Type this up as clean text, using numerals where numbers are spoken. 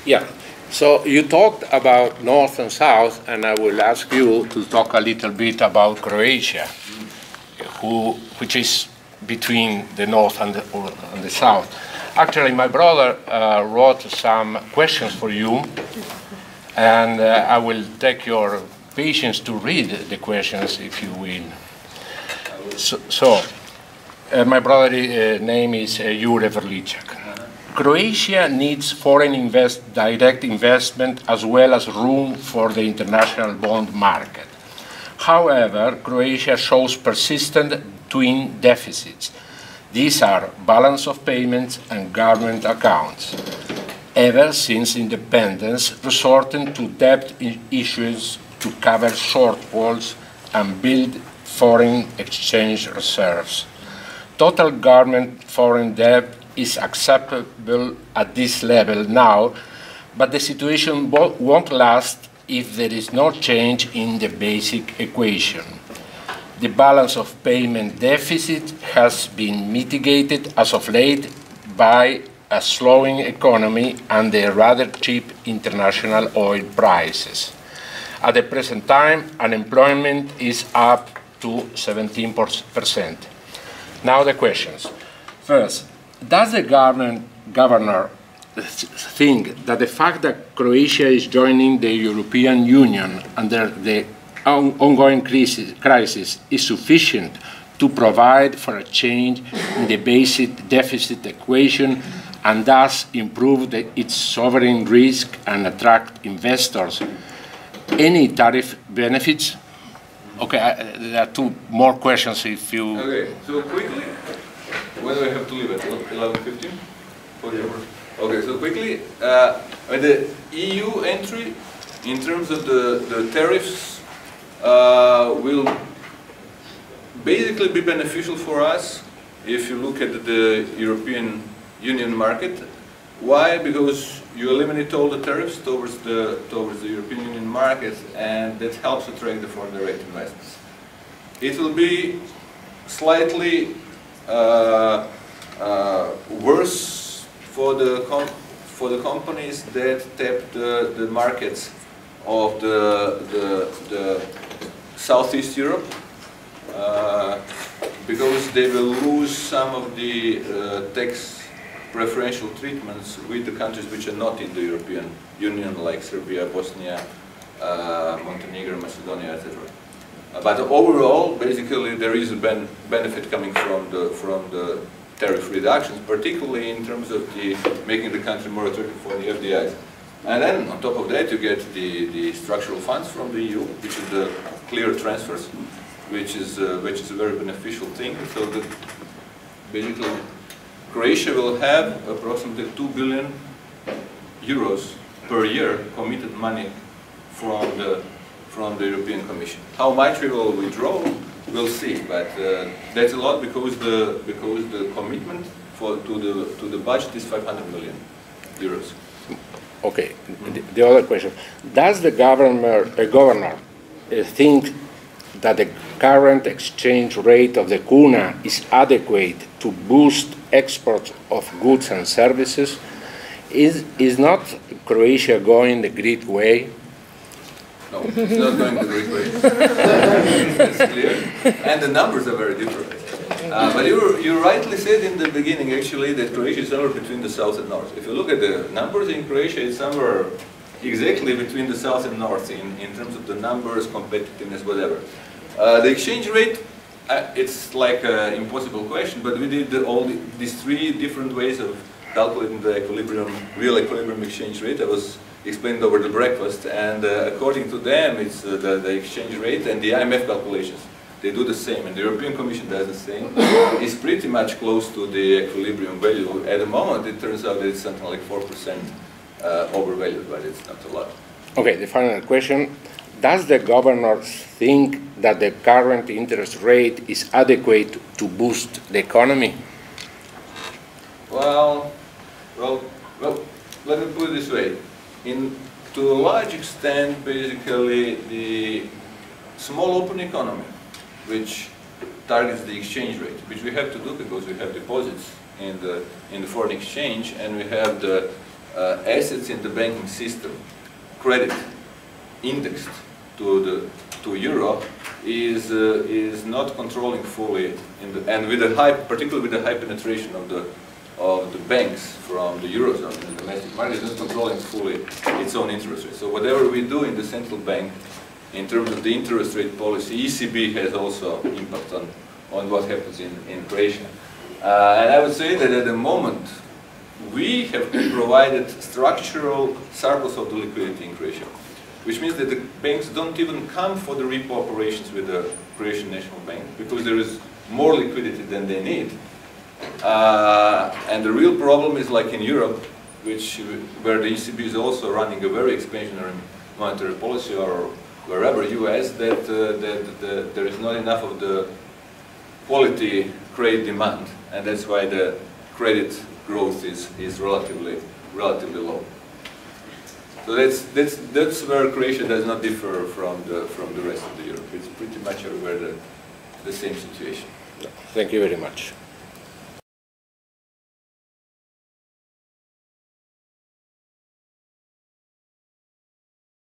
Yeah. So you talked about North and South, and I will ask you to talk a little bit about Croatia, which is between the North and the South. Actually, my brother wrote some questions for you, and I will take your patience to read the questions, if you will. My brother's name is Boris Vujcic. Croatia needs foreign direct investment as well as room for the international bond market. However, Croatia shows persistent twin deficits. These are balance of payments and government accounts, ever since independence, resorting to debt issues to cover shortfalls and build foreign exchange reserves. Total government foreign debt is acceptable at this level now, but the situation won't last if there is no change in the basic equation. The balance of payment deficit has been mitigated as of late by a slowing economy and the rather cheap international oil prices. At the present time, unemployment is up to 17%. Now the questions. First, does the governor think that the fact that Croatia is joining the European Union under the ongoing crisis is sufficient to provide for a change in the basic deficit equation and thus improve its sovereign risk and attract investors? Any tariff benefits? Okay, there are two more questions if you... Okay, so quickly, when do we have to leave at 11:15? Okay, so quickly, the EU entry in terms of the tariffs will basically be beneficial for us if you look at the European Union market. Why? Because you eliminate all the tariffs towards the European Union market, and that helps attract the foreign direct investments. It will be slightly worse for the companies that tap the markets of the Southeast Europe, because they will lose some of the tax preferential treatments with the countries which are not in the European Union, like Serbia, Bosnia, Montenegro, Macedonia, etc. But overall, basically, there is a benefit coming from the tariff reductions, particularly in terms of making the country more attractive for the FDIs. And then, on top of that, you get the structural funds from the EU, which is the clear transfers, which is a very beneficial thing. So that basically, Croatia will have approximately 2 billion euros per year committed money from the European Commission. How much we will withdraw, we'll see. But that's a lot because the commitment to the budget is 500 million euros. Okay. The other question: does the governor think that the current exchange rate of the kuna is adequate to boost exports of goods and services? Is not Croatia going the Greek way? No, it's not going the Greek way. It's clear. And the numbers are very different. But you rightly said in the beginning, actually, that Croatia is somewhere between the south and north. If you look at the numbers in Croatia, it's somewhere exactly between the south and north in terms of the numbers, competitiveness, whatever. The exchange rate, it's like an impossible question, but we did all these three different ways of calculating the real equilibrium exchange rate. I was explained over the breakfast, and according to them, it's the exchange rate and the IMF calculations. They do the same, and the European Commission does the same. It's pretty much close to the equilibrium value. At the moment, it turns out that it's something like 4% overvalued, but it's not a lot. Okay, the final question. Does the governor think that the current interest rate is adequate to boost the economy? Well, let me put it this way. To a large extent, basically, the small open economy, which targets the exchange rate, which we have to do because we have deposits in the foreign exchange, and we have the assets in the banking system, credit indexed to euro, is not controlling fully, and with a high, particularly with the high penetration of the banks from the Eurozone in the domestic market, is not controlling fully its own interest rate. So whatever we do in the central bank in terms of the interest rate policy, ECB has also impact on what happens in Croatia. And I would say that at the moment we have provided structural surplus of the liquidity in Croatia, which means that the banks don't even come for the repo operations with the Croatian National Bank because there is more liquidity than they need. And the real problem is like in Europe, where the ECB is also running a very expansionary monetary policy, or wherever, US, that there is not enough of the quality credit demand, and that's why the credit growth is relatively low. So that's where Croatia does not differ from the rest of the Europe. It's pretty much everywhere the same situation. Thank you very much.